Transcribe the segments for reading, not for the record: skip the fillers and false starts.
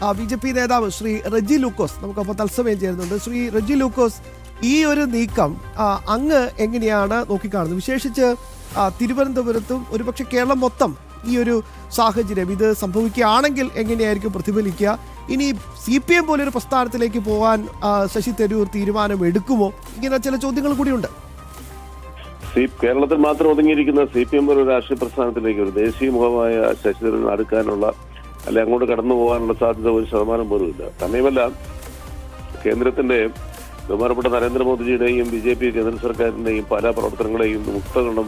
BJP നേതാവ് ശ്രീ റെജി ലൂക്കോസ് നമുക്കൊപ്പം തത്സമയം ചേരുന്നുണ്ട്. ശ്രീ റെജി ലൂക്കോസ്, ഈ ഒരു നീക്കം അങ്ങ് എങ്ങനെയാണ് നോക്കിക്കാണുന്നത്? വിശേഷിച്ച് തിരുവനന്തപുരത്തും ഒരുപക്ഷെ കേരളം മൊത്തം ഈ ഒരു സാഹചര്യം ഇത് സംഭവിക്കുകയാണെങ്കിൽ എങ്ങനെയായിരിക്കും പ്രതിഫലിക്കുക? ഇനി CPM പോലൊരു പ്രസ്ഥാനത്തിലേക്ക് പോകാൻ ശശി തരൂർ തീരുമാനം എടുക്കുമോ? ഇങ്ങനെ ചില ചോദ്യങ്ങൾ കൂടിയുണ്ട്. കേരളത്തിൽ മാത്രം ഒതുങ്ങിയിരിക്കുന്ന CPM ഒരു രാഷ്ട്രീയ പ്രസ്ഥാനത്തിലേക്ക് ഒരു ദേശീയ മുഖമായ ശശി തരൂർ അടുക്കാനുള്ള അല്ലെ അങ്ങോട്ട് കടന്നു പോകാനുള്ള സാധ്യത 1% പോലും ഇല്ല. തന്നെയുമല്ല, കേന്ദ്രത്തിന്റെ ബഹുമാനപ്പെട്ട നരേന്ദ്രമോദിജിയുടെയും BJP കേന്ദ്ര സർക്കാരിന്റെയും പല പ്രവർത്തനങ്ങളെയും മുക്തകണ്ഠം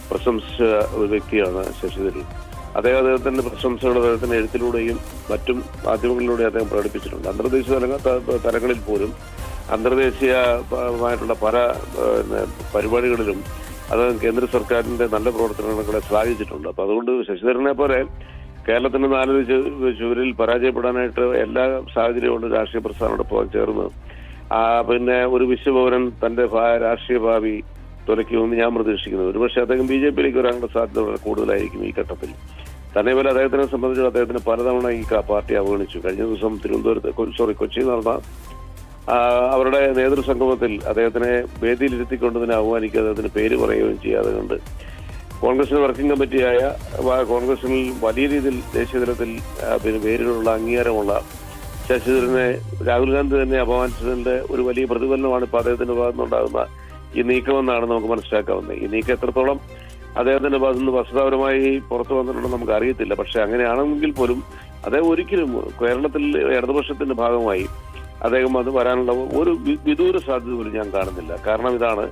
പ്രശംസിച്ച ഒരു വ്യക്തിയാണ് ശശി തരൂർ. അദ്ദേഹത്തിന്റെ പ്രശംസകൾ അദ്ദേഹത്തിന്റെ എഴുത്തിലൂടെയും മറ്റും മാധ്യമങ്ങളിലൂടെയും അദ്ദേഹം പ്രകടിപ്പിച്ചിട്ടുണ്ട്. അന്തർദേശീയ തലങ്ങളിൽ പോലും അന്തർദേശീയമായിട്ടുള്ള പല പരിപാടികളിലും അദ്ദേഹം കേന്ദ്ര സർക്കാരിന്റെ നല്ല പ്രവർത്തനങ്ങളെ ശ്ലാഘിച്ചിട്ടുണ്ട്. അപ്പൊ അതുകൊണ്ട് ശശി തരൂരിനെ പോലെ കേരളത്തിന്റെ 4 ചുവരിൽ പരാജയപ്പെടാനായിട്ട് എല്ലാ സാഹചര്യമുള്ള രാഷ്ട്രീയ പ്രസ്ഥാനത്തോടൊപ്പം ചേർന്ന് പിന്നെ ഒരു വിശ്വപൗരൻ തന്റെ രാഷ്ട്രീയ ഭാവി തുലയ്ക്കുമെന്ന് ഞാൻ പ്രതീക്ഷിക്കുന്നത്. ഒരുപക്ഷെ അദ്ദേഹം BJPയിലേക്ക് വരാനുള്ള സാധ്യത വളരെ കൂടുതലായിരിക്കും ഈ ഘട്ടത്തിൽ. തന്നെപോലെ അദ്ദേഹത്തിനെ സംബന്ധിച്ച് അദ്ദേഹത്തിന് പലതവണ ഈ പാർട്ടി അവഗണിച്ചു. കഴിഞ്ഞ ദിവസം കൊച്ചിയിൽ നടന്ന അവരുടെ നേതൃസംഗമത്തിൽ അദ്ദേഹത്തിനെ വേദിയിലിരുത്തിക്കൊണ്ട് തന്നെ അവമാനിക്കുക, അദ്ദേഹത്തിന് പേര് പറയുകയും ചെയ്യാതെ കണ്ട് കോൺഗ്രസിന് വർക്കിംഗ് കമ്മിറ്റിയായ കോൺഗ്രസിൽ വലിയ രീതിയിൽ ദേശീയ തലത്തിൽ പിന്നെ പേരിലുള്ള അംഗീകാരമുള്ള ശശി തരൂരിനെ രാഹുൽ ഗാന്ധി തന്നെ അപമാനിച്ചതിന്റെ ഒരു വലിയ പ്രതിഫലനമാണ് ഇപ്പോൾ അദ്ദേഹത്തിന്റെ ഭാഗത്തുനിന്നുണ്ടാകുന്ന ഈ നീക്കമെന്നാണ് നമുക്ക് മനസ്സിലാക്കാവുന്നത്. ഈ നീക്കം എത്രത്തോളം അദ്ദേഹത്തിന്റെ ഭാഗത്തു നിന്ന് വസ്തുതാപരമായി പുറത്തു വന്നിട്ടുണ്ടെന്ന് നമുക്ക് അറിയത്തില്ല. പക്ഷെ അങ്ങനെയാണെങ്കിൽ പോലും അദ്ദേഹം ഒരിക്കലും കേരളത്തിൽ ഇടതുപക്ഷത്തിന്റെ ഭാഗമായി അദ്ദേഹം അത് വരാനുള്ള ഒരു വിദൂര സാധ്യത പോലും ഞാൻ കാണുന്നില്ല. കാരണം ഇതാണ്,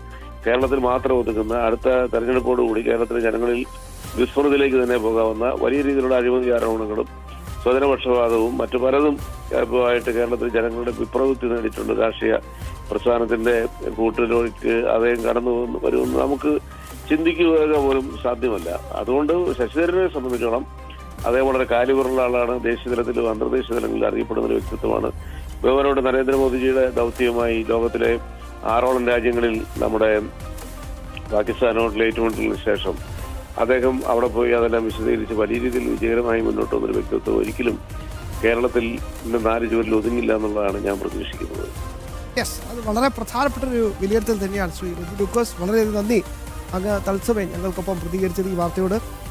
കേരളത്തിൽ മാത്രം ഒതുക്കുന്ന അടുത്ത തെരഞ്ഞെടുപ്പോടുകൂടി കേരളത്തിലെ ജനങ്ങളിൽ വിസ്മൃതിയിലേക്ക് തന്നെ പോകാവുന്ന വലിയ രീതിയിലുള്ള അഴിമതി ആരോപണങ്ങളും സ്വജനപക്ഷപാതവും മറ്റു പലതും ആയിട്ട് കേരളത്തിൽ ജനങ്ങളുടെ വിപ്രവൃത്തി നേടിയിട്ടുണ്ട്. രാഷ്ട്രീയ പ്രസ്ഥാനത്തിന്റെ കൂട്ടിലേക്ക് അദ്ദേഹം കടന്നു വരുമെന്ന് നമുക്ക് ചിന്തിക്കുക പോലും സാധ്യമല്ല. അതുകൊണ്ട് ശശി തരൂരിനെ സംബന്ധിച്ചോളം അദ്ദേഹം വളരെ കാലിബറുള്ള ആളാണ്. ദേശീയ തലത്തിലും അന്തർദേശീയ തലങ്ങളിൽ അറിയപ്പെടുന്ന ഒരു വ്യക്തിത്വമാണ്. ബഹുമാനപ്പെട്ട നരേന്ദ്രമോദിജിയുടെ ദൗത്യമായി ലോകത്തിലെ 6ഓളം രാജ്യങ്ങളിൽ നമ്മുടെ പാകിസ്ഥാനോടുള്ള ഏറ്റുമുട്ടലിന് ശേഷം അദ്ദേഹം അവിടെ പോയി അതെല്ലാം വിശദീകരിച്ച് വലിയ രീതിയിൽ വിജയകരമായി മുന്നോട്ട് വന്നൊരു വ്യക്തിത്വം ഒരിക്കലും കേരളത്തിൽ 4 ചുവരിൽ ഒതുങ്ങില്ല എന്നുള്ളതാണ് ഞാൻ പ്രതീക്ഷിക്കുന്നത്. അത് വളരെ പ്രധാനപ്പെട്ട ഒരു വിലയിരുത്തൽ തന്നെയാണ് ശ്രീ റെജി ലൂക്കോസ്. വളരെയധികം നന്ദി അങ്ങ് തത്സമയം ഞങ്ങൾക്കൊപ്പം പ്രതികരിച്ചത് ഈ വാർത്തയോട്.